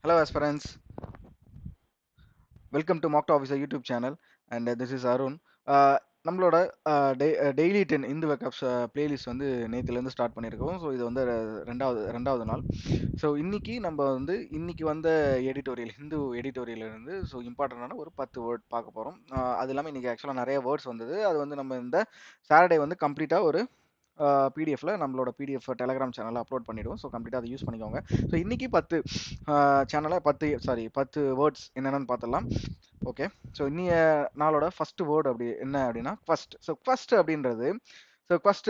Hello aspirants, welcome to Mock Officer YouTube channel and this is Arun. நம்மளோட daily 10 Hindu வெக்கப்ஸ் playlist வந்து நேற்றுலேருந்து start பண்ணியிருக்கோம். So இது வந்து ரெண்டாவது நாள். ஸோ இன்னைக்கு வந்த ஹிந்து எடிட்டோரியல் இருந்து ஸோ இம்பார்ட்டண்டான ஒரு 10 வேர்ட் பார்க்க போகிறோம். அது இல்லாமல் இன்னைக்கு ஆக்சுவலாக நிறைய வேர்ட்ஸ் வந்தது. அது வந்து நம்ம இந்த சாட்டர்டே வந்து கம்ப்ளீட்டாக ஒரு பிடிஎஃப்ல நம்மளோட பிடிஎஃப் டெலகிராம் சேனலில் அப்லோட் பண்ணிவிடுவோம். ஸோ கம்ப்ளீட்டாக அதை யூஸ் பண்ணிக்கோங்க. ஸோ இன்னைக்கு 10 வேர்ட்ஸ் என்னென்னு பார்த்துடலாம். ஓகே, ஸோ இன்னைய நாளோட ஃபர்ஸ்ட் வேர்டு அப்படி என்ன அப்படின்னா குவஸ்ட். ஸோ குவஸ்ட்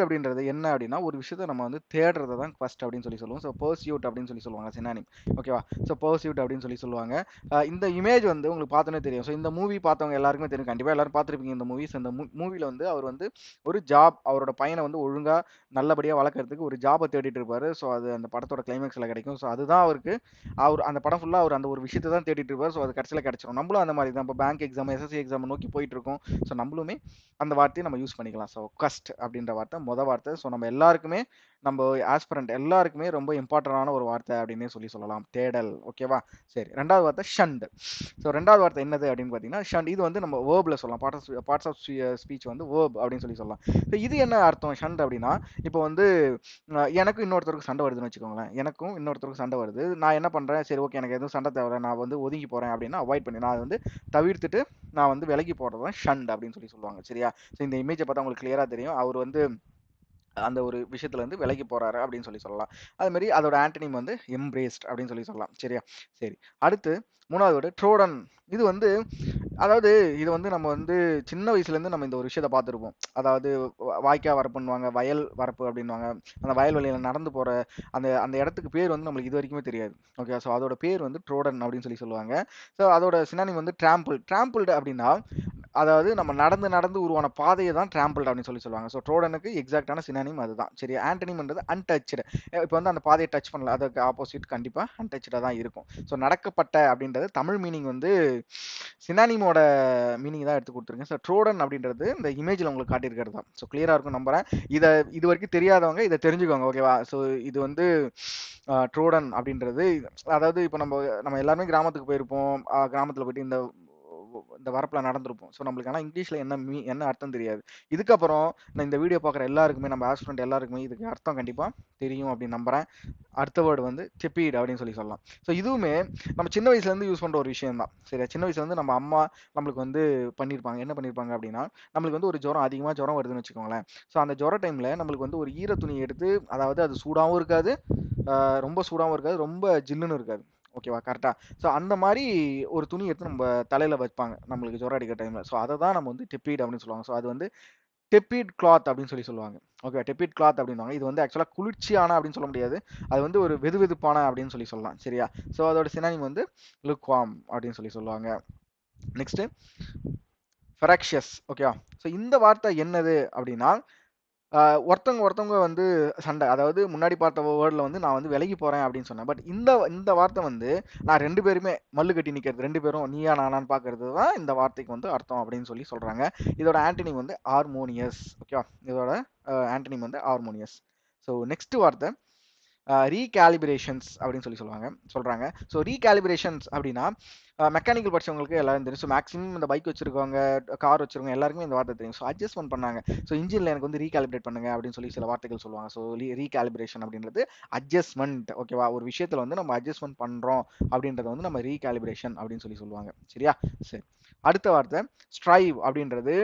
அப்படின்றது என்ன அப்படின்னா ஒரு விஷயத்தை நம்ம வந்து தேடுறதை தான் குவஸ்ட் அப்படின்னு சொல்லி சொல்லுவோம். ஸோ பர்சியூட் அப்படின்னு சொல்லி சொல்லுவாங்க சினானிம். ஓகேவா? ஸோ பர்சியூட் அப்படின்னு சொல்லி சொல்லுவாங்க. இந்த இமேஜ் வந்து உங்களுக்கு பார்த்தோன்னே தெரியும். ஸோ இந்த மூவி பார்த்தவங்க எல்லாருக்குமே தெரியும், கண்டிப்பாக எல்லாரும் பார்த்துருப்பீங்க இந்த மூவிஸ். இந்த மூவியில் வந்து அவர் வந்து ஒரு ஜாப், அவரோட பையனை வந்து ஒழுங்காக நல்லபடியாக வளர்க்கறதுக்கு ஒரு ஜாபை தேடிட்டு இருப்பாரு. ஸோ அது அந்த படத்தோட கிளைமேக்ஸில் கிடைக்கும். ஸோ அதுதான் அவர் அந்த படம் ஃபுல்லாக அவர் அந்த ஒரு விஷயத்தை தான் தேடிட்டு இருப்பார். ஸோ அது கடைசியில் கிடைச்சிடும். நம்மளும் அந்த மாதிரி தான் இப்போ பேங்க் எக்ஸாம், எஸ்எஸ்சி எக்ஸாம் நோக்கி போயிட்டு இருக்கோம். ஸோ நம்மளுமே அந்த வார்த்தையை நம்ம யூஸ் பண்ணிக்கலாம். ஸோ கஸ்ட் அப்படின்ற வார்த்தை வார்த்தை. ஸோ நம்ம எல்லாருக்குமே, நம்ம ஆஸ்பிரண்ட் எல்லாருக்குமே ரொம்ப இம்பார்ட்டன்டான ஒரு வார்த்தை அப்படின்னே சொல்லலாம். தேடல். ஓகேவா? சரி, ரெண்டாவது வார்த்தை ஷண்ட். ஸோ ரெண்டாவது வார்த்தை என்னது அப்படின்னு பார்த்தீங்கன்னா ஷண்ட். இது வந்து நம்ம வேர்பில் சொல்லலாம். பார்ட்ஸ் ஆஃப் ஸ்பீச் வந்து வேர்ப் அப்படின்னு சொல்லலாம். ஸோ இது என்ன அர்த்தம் ஷண்ட் அப்படின்னா, இப்போ வந்து எனக்கும் இன்னொருத்தருக்கு சண்டை வருதுன்னு வச்சுக்கோங்களேன். எனக்கும் இன்னொருத்தருக்கு சண்டை வருது. நான் என்ன பண்ணுறேன், சரி ஓகே எனக்கு எதுவும் சண்டை தேவை, நான் வந்து ஒதுங்கி போகிறேன் அப்படின்னா அவாய்ட் பண்ணி நான் வந்து தவிர்த்துட்டு நான் வந்து விலகி போகிறது தான் ஷண்ட் அப்படின்னு சொல்லுவாங்க. சரியா? ஸோ இந்த இமேஜை பார்த்தா உங்களுக்கு கிளியராக தெரியும். அவர் வந்து அந்த ஒரு விஷயத்துல இருந்து விலகி போறாரு அப்படின்னு சொல்லலாம். அது மாதிரி அதோட ஆன்டனிம் வந்து எம்ப்ரேஸ்ட் அப்படின்னு சொல்லலாம். சரியா? சரி, அடுத்து மூணாவது வேர்டு ட்ரோடன். இது வந்து அதாவது இது வந்து நம்ம வந்து சின்ன வயசுலேருந்து நம்ம இந்த ஒரு விஷயத்த பார்த்துருப்போம். அதாவது வாய்க்கால் வரப்புன்னுவாங்க, வயல் வரப்பு அப்படின்வாங்க. அந்த வயல்வெளியில் நடந்து போகிற அந்த அந்த இடத்துக்கு பேர் வந்து நம்மளுக்கு இது வரைக்குமே தெரியாது. ஓகே, ஸோ அதோட பேர் வந்து ட்ரோடன் அப்படின்னு சொல்லுவாங்க. ஸோ அதோட சினானிம் வந்து ட்ராம்பிள்டு அப்படின்னா, அதாவது நம்ம நடந்து நடந்து உருவான பாதையை தான் ட்ராம்பிள்டு அப்படின்னு சொல்லுவாங்க. ஸோ ட்ரோடனுக்கு எக்ஸாக்டான சினானிம் அதுதான். சரி, ஆன்டனிம்ன்றது அன்டச்சுடு. இப்போ வந்து அந்த பாதையை டச் பண்ணல, அதுக்கு ஆப்போசிட் கண்டிப்பாக அன்டச்சுடாக தான் இருக்கும். ஸோ நடக்கப்பட்ட அப்படின்றது தமிழ் மீனிங் வந்து சினானிமோட மீனிங் தான் எடுத்து கொடுத்துருங்க. ஸோ ட்ரோடன் அப்படின்றது இந்த இமேஜில் உங்களுக்கு காட்டியிருக்கிறது தான். ஸோ கிளியராக இருக்கும் நம்புறேன். இதை இது வரைக்கும் தெரியாதவங்க இதை தெரிஞ்சுக்கோங்க. ஓகேவா? ஸோ இது வந்து ட்ரோடன் அப்படின்றது, அதாவது இப்போ நம்ம எல்லாருமே கிராமத்துக்கு போயிருப்போம். கிராமத்தில் போயிட்டு இந்த வரப்பில் நடந்திருப்போம். ஸோ நம்மளுக்கு ஆனால் இங்கிலீஷில் என்ன அர்த்தம் தெரியாது. இதுக்கப்புறம் நான் இந்த வீடியோ பார்க்குற எல்லாருக்குமே, நம்ம ஆஸ்பிரண்ட் எல்லாருக்குமே இதுக்கு அர்த்தம் கண்டிப்பாக தெரியும் அப்படின்னு நம்புறேன். அடுத்த வேர்டு வந்து டெப்பீட் அப்படின்னு சொல்லலாம். ஸோ இதுவுமே நம்ம சின்ன வயசுலேருந்து யூஸ் பண்ணுற ஒரு விஷயம் தான். சரியா? சின்ன வயசுலேருந்து நம்ம அம்மா நம்மளுக்கு வந்து என்ன பண்ணியிருப்பாங்க அப்படின்னா, நம்மளுக்கு வந்து ஒரு அதிகமாக ஜுரம் வருதுன்னு வச்சுக்கோங்களேன். ஸோ அந்த ஜுர டைமில் நம்மளுக்கு வந்து ஒரு ஈர துணி எடுத்து, அதாவது அது சூடாகவும் இருக்காது, ரொம்ப சூடாகவும் இருக்காது, ரொம்ப ஜில்லுன்னு இருக்காது. ஓகேவா? கரெக்டாக? ஸோ அந்த மாதிரி ஒரு துணி எடுத்து நம்ம தலையில் வைப்பாங்க நம்மளுக்கு ஜுரம் அடிக்கிற டைமில். ஸோ அதை தான் நம்ம வந்து டெப்பீட் அப்படின்னு சொல்லுவாங்க. ஸோ அது வந்து டெப்பீட் கிளாத் அப்படின்னு சொல்லுவாங்க. ஓகே, டெப்பீட் கிளாத் அப்படின்வாங்க. இது வந்து ஆக்சுவலாக குளிர்ச்சியான அப்படின்னு சொல்ல முடியாது. அது வந்து ஒரு வெதுவெதுப்பான அப்படின்னு சொல்லலாம். சரியா? ஸோ அதோட சினானிம் வந்து லுக்வார்ம் அப்படின்னு சொல்லுவாங்க. நெக்ஸ்ட் ஃபெராக்ஷியஸ். ஓகேவா? ஸோ இந்த வார்த்தை என்னது அப்படின்னா, ஒருத்தவங்க வந்து சண்டை, அதாவது முன்னாடி பார்த்த வேர்டில் வந்து நான் வந்து விலகி போகிறேன் அப்படின்னு சொன்னேன். பட் இந்த வார்த்தை வந்து நான் 2 பேருமே மல்லு கட்டி நிற்கிறது, 2 பேரும் நீயா நானான்னு பார்க்கறது தான் இந்த வார்த்தைக்கு வந்து அர்த்தம் அப்படின்னு சொல்கிறாங்க. இதோட ஆன்டனிம் வந்து ஹார்மோனியஸ். ஓகேவா? இதோட ஆன்டனிம் வந்து ஹார்மோனியஸ். ஸோ நெக்ஸ்ட் வார்த்தை ரீகாலிபிரேஷன்ஸ் அப்படின்னு சொல்கிறாங்க. ஸோ ரீகாலிபிரேஷன்ஸ் அப்படின்னா, மெக்கானிக்கல் படிச்சவங்களுக்கு எல்லாரும் தெரியும். ஸோ மேக்ஸிமம் இந்த பைக் வச்சிருக்கவங்க, கார் வச்சிருக்கவங்க எல்லாருக்குமே இந்த வார்த்தை தெரியும். ஸோ அட்ஜஸ்ட்மெண்ட் பண்ணாங்க. ஸோ இன்ஜினில் எனக்கு வந்து ரீகாலிபிரேட் பண்ணுங்க அப்படின்னு சில வார்த்தைகள் சொல்லுவாங்க. ஸோ ரீகாலிபிரேஷன் அப்படின்றது அட்ஜஸ்ட்மெண்ட். ஓகேவா? ஒரு விஷயத்தில் வந்து நம்ம அட்ஜஸ்ட்மெண்ட் பண்ணுறோம் அப்படின்றத வந்து நம்ம ரீகாலிபிரேஷன் அப்படின்னு சொல்லுவாங்க. சரியா? சரி, அடுத்த வார்த்தை ஸ்ட்ரைவ் அப்படின்றது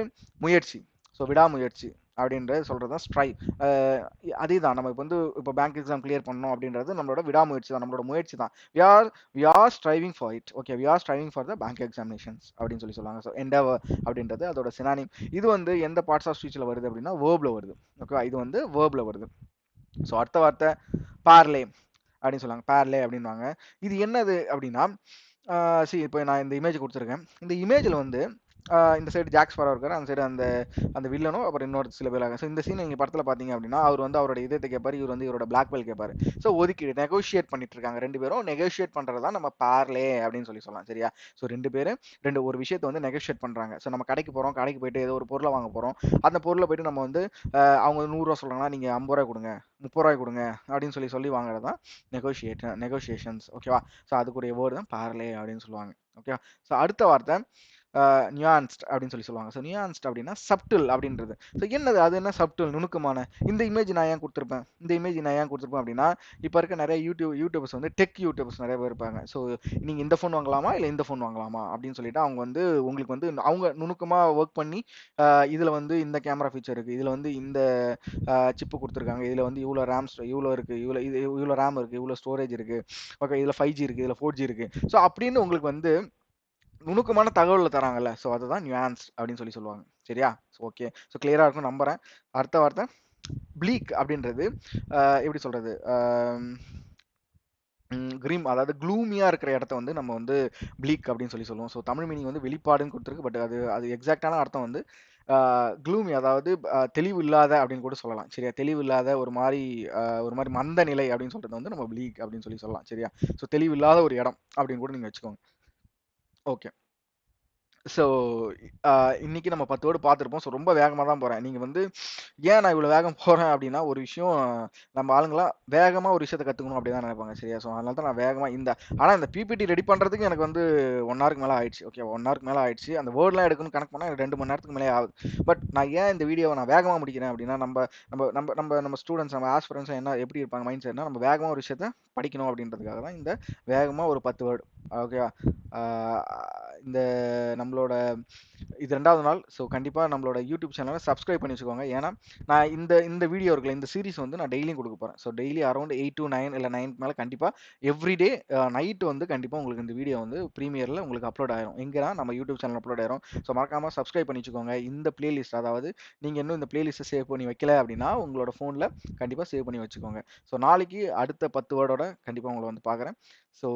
முயற்சி. ஸோ விடாமுயற்சி அப்படின்றது சொல்கிறது தான் ஸ்ட்ரைவ். அதே தான் நம்ம இப்போ பேங்க் எக்ஸாம் கிளியர் பண்ணணும் அப்படின்றது நம்மளோட விடாமுயற்சி தான், நம்மளோட முயற்சி தான். We are striving for it. Okay, we are striving for the bank examinations அப்படின்னு சொல்லுவாங்க. ஸோ எண்டவர் அப்படின்றது அதோட சினானிம். இது வந்து எந்த பார்ட்ஸ் ஆஃப் ஸ்பீச்சில் வருது அப்படின்னா வேர்பில் வருது. ஓகேவா? இது வந்து வேர்பில் வருது. ஸோ அடுத்த வார்த்தை பார்லே அப்படின்னு சொல்லுவாங்க. பார்லே அப்படின்வாங்க. இது என்னது அப்படின்னா, இப்போ நான் இந்த இமேஜ் கொடுத்துருக்கேன். இந்த இமேஜில் வந்து இந்த சைடு ஜாக் ஸ்பேரோ இருக்காரு, அந்த சைடு அந்த அந்த வில்லனும் அப்புறம் இன்னொரு சில பேர். ஸோ இந்த சீன் நீங்க படத்துல பாத்தீங்க அப்படின்னா அவர் வந்து அவரோட இதயத்தை கேட்பாரு, இவர் வந்து இவரோட பிளாக் பெல் கேட்பாரு. ஸோ ஒதுக்கீடு நெகோஷியேட் பண்ணிட்டு இருக்காங்க ரெண்டு பேரும். நெகோஷியேட் பண்றதா நம்ம பார்லே அப்படின்னு சொல்லலாம். சரியா? ஸோ ரெண்டு பேரும் ஒரு விஷயத்தை வந்து நெகோஷியேட் பண்றாங்க. ஸோ நம்ம கடைக்கு போறோம், கடைக்கு போயிட்டு ஏதோ ஒரு பொருளை வாங்க போறோம். அந்த பொருளை போயிட்டு நம்ம வந்து அவங்க 100 ரூபா சொல்றாங்கன்னா நீங்க 50 ரூபாய் கொடுங்க, 30 ரூபாய் கொடுங்க அப்படின்னு சொல்லி வாங்குறது தான் நெகோஷியேஷன்ஸ். ஓகேவா? ஸோ அதுக்குரிய வேர்டு தான் பார்லே அப்படின்னு சொல்லுவாங்க. ஓகேவா? ஸோ அடுத்த வார்த்தை நியான்ஸ்ட் அப்படின்னு சொல்லுவாங்க. ஸோ நியான்ஸ்ட் அப்படின்னா சப்டில் அப்படின்றது. ஸோ என்னது அது, என்ன சப்டில், நுணுக்கமான. இந்த இமேஜ் நான் ஏன் கொடுத்துருப்பேன், அப்படின்னா இப்போ இருக்க நிறைய யூடியூபர்ஸ் வந்து டெக் யூடியூபர்ஸ் நிறைய பேர் இருப்பாங்க. ஸோ நீங்கள் இந்த ஃபோன் வாங்கலாமா இல்லை இந்த ஃபோன் வாங்கலாமா அப்படின்னு சொல்லிட்டு அவங்க வந்து உங்களுக்கு வந்து அவங்க நுணுக்கமாக ஒர்க் பண்ணி இதில் வந்து இந்த கேமரா ஃபீச்சர் இருக்குது, இதில் வந்து இந்த சிப்பு கொடுத்துருக்காங்க, இதில் வந்து இவ்வளோ இருக்குது, இவ்வளோ ரேம் இருக்குது, இவ்வளோ ஸ்டோரேஜ் இருக்குது, ஓகே இதில் 5G இருக்குது, இதில் 4G இருக்குது. ஸோ அப்படின்னு உங்களுக்கு வந்து நுணுக்கமான தகவல்களை தராங்கல்ல, ஸோ அதுதான் நியூயான்ஸ் அப்படின்னு சொல்லுவாங்க. சரியா? ஸோ ஓகே, ஸோ கிளியரா இருக்கும் நம்புறேன். அடுத்த வார்த்தை ப்ளீக் அப்படின்றது எப்படி சொல்றது, கிரீம், அதாவது க்ளூமியா இருக்கிற இடத்த வந்து நம்ம வந்து ப்ளீக் அப்படின்னு சொல்லுவோம். ஸோ தமிழ் மீனிங் வந்து வெளிப்பாடுன்னு கொடுத்துருக்கு. பட் அது எக்ஸாக்டான அர்த்தம் வந்து க்ளூமி, அதாவது தெளிவு இல்லாத அப்படின்னு கூட சொல்லலாம். சரியா? தெளிவு இல்லாத ஒரு மாதிரி மந்த நிலை அப்படின்னு சொல்றது வந்து நம்ம ப்ளீக் அப்படின்னு சொல்லலாம். சரியா? ஸோ தெளிவு இல்லாத ஒரு இடம் அப்படின்னு கூட நீங்க வச்சுக்கோங்க. ஓகே. ஸோ இன்னைக்கு நம்ம 10 வேர்டு பார்த்துருப்போம். ஸோ ரொம்ப வேகமா தான் போறேன். நீங்க வந்து ஏன் நான் இவ்வளோ வேகம் போறேன் அப்படின்னா, ஒரு விஷயம் நம்ம ஆளுங்கலாம் வேகமா ஒரு விஷயத்த கத்துக்கணும் அப்படி தான் நினைப்பாங்க. சரியா? ஸோ அதனால தான் நான் வேகமா ஆனா இந்த பிபிடி ரெடி பண்றதுக்கு எனக்கு வந்து 1 ஹவருக்கு மேல ஆயிடுச்சு. ஓகே, 1 ஹவருக்கு மேல ஆயிடுச்சு. அந்த வேர்ட்லாம் எடுக்கணும்னு கணக்கு பண்ணா எனக்கு 2 மணி நேரத்துக்கு மேலே ஆகுது. பட் நான் ஏன் இந்த வீடியோவை நான் வேகமா முடிக்கிறேன் அப்படின்னா, நம்ம நம்ம நம்ம நம்ம நம்ம ஸ்டூடெண்ட்ஸ், நம்ம ஆஸ்பிரண்ட்ஸ் என்ன எப்படி இருப்பாங்க மைண்ட் செட்னா, நம்ம வேகமா ஒரு விஷயத்த படிக்கணும் அப்படின்றதுக்காக தான் இந்த வேகமா ஒரு 10 வேர்டு. ஓகேவா? இந்த நம்மளோட இது 2வது நாள். ஸோ கண்டிப்பா நம்மளோட யூடியூப் சேனலை சப்ஸ்கிரைப் பண்ணி வச்சுக்கோங்க. ஏன்னா நான் இந்த வீடியோ இருக்குல்ல, இந்த சீரிஸ் வந்து நான் டெய்லியும் கொடுக்க போறேன். ஸோ டெய்லி அரௌண்ட் 8 to 9 இல்லை 9க்கு மேலே கண்டிப்பா எவ்ரிடே நைட் வந்து கண்டிப்பா உங்களுக்கு இந்த வீடியோ வந்து ப்ரீமியர்ல உங்களுக்கு அப்லோட் ஆயிரும். எங்கன்னா நம்ம யூடியூப் சேனல் அப்லோட் ஆயிரும். ஸோ மறக்காம சப்ஸ்கிரைப் பண்ணி வச்சுக்கோங்க. இந்த பிளேலிஸ்ட், அதாவது நீங்க இன்னும் இந்த பிளேலிஸ்ட்டை சேவ் பண்ணி வைக்கல அப்படின்னா உங்களோட ஃபோன்ல கண்டிப்பா சேவ் பண்ணி வச்சுக்கோங்க. ஸோ நாளைக்கு அடுத்த 10 வேர்டோட கண்டிப்பா உங்களை வந்து பார்க்குறேன். So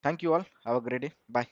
thank you all, have a great day, bye.